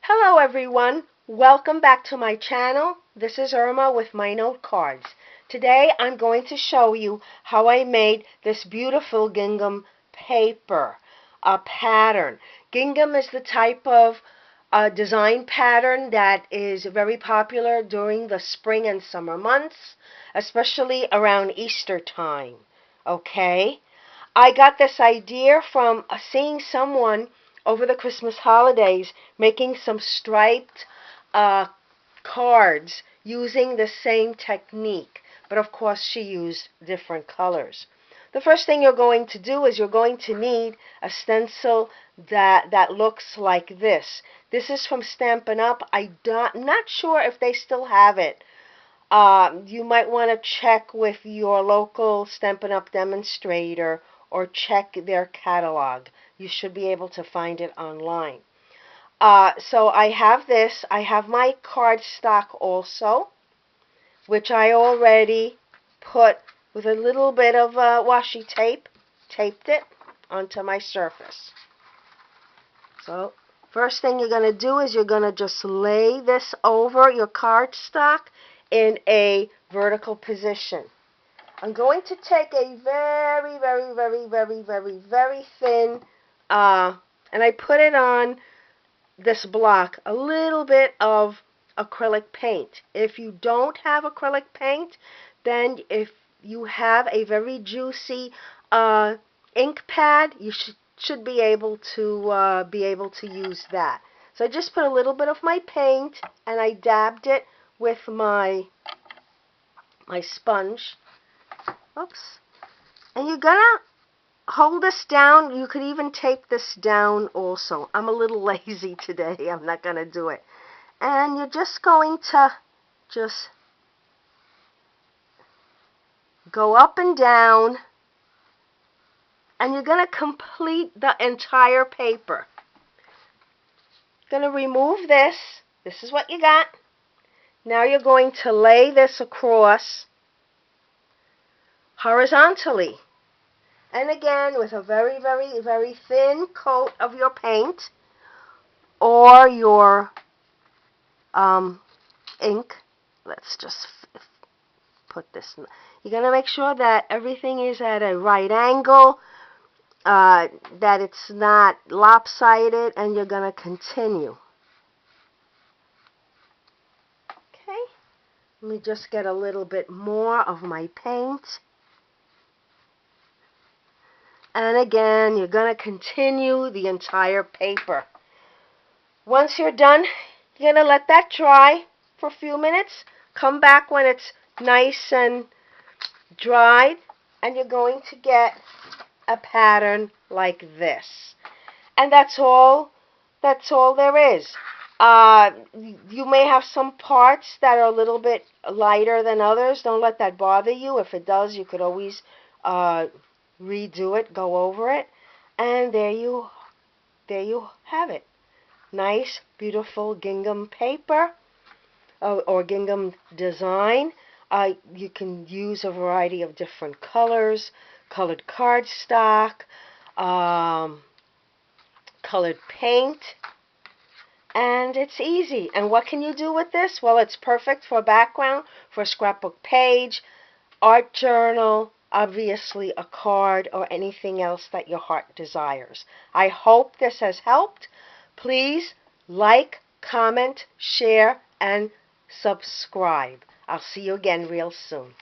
Hello everyone, welcome back to my channel. This is Irma with my note cards. Today I'm going to show you how I made this beautiful gingham paper, a pattern. Gingham is the type of design pattern that is very popular during the spring and summer months, especially around Easter time. Okay? I got this idea from seeing someone over the Christmas holidays making some striped cards using the same technique, but of course she used different colors. The first thing you're going to do is you're going to need a stencil that looks like this. This is from Stampin' Up. I'm not sure if they still have it. You might want to check with your local Stampin' Up demonstrator or check their catalog. You should be able to find it online. So I have this. I have my cardstock also, which I already put with a little bit of washi tape, taped it onto my surface. So first thing you're going to do is you're going to just lay this over your cardstock in a vertical position. I'm going to take a very thin, and I put it on this block, a little bit of acrylic paint. If you don't have acrylic paint, then if you have a very juicy ink pad, you should be able to use that. So I just put a little bit of my paint and I dabbed it with my sponge. Oops. And you're gonna hold this down. You could even tape this down also. I'm a little lazy today. I'm not gonna do it. And you're just going to just go up and down, and you're gonna complete the entire paper. Gonna remove this. This is what you got. Now you're going to lay this across horizontally, and again with a very thin coat of your paint or your ink. Let's just put this in. You're going to make sure that everything is at a right angle, that it's not lopsided, and you're going to continue. Okay, let me just get a little bit more of my paint. And again, you're going to continue the entire paper. Once you're done, you're going to let that dry for a few minutes. Come back when it's nice and dried, and you're going to get a pattern like this. And that's all there is. You may have some parts that are a little bit lighter than others. Don't let that bother you. If it does, you could always redo it, go over it, and there you have it. Nice, beautiful gingham paper or gingham design. You can use a variety of different colors, colored cardstock, colored paint, and it's easy. And what can you do with this? Well, it's perfect for a background, for a scrapbook page, art journal, obviously a card, or anything else that your heart desires. I hope this has helped. Please like, comment, share, and subscribe. I'll see you again real soon.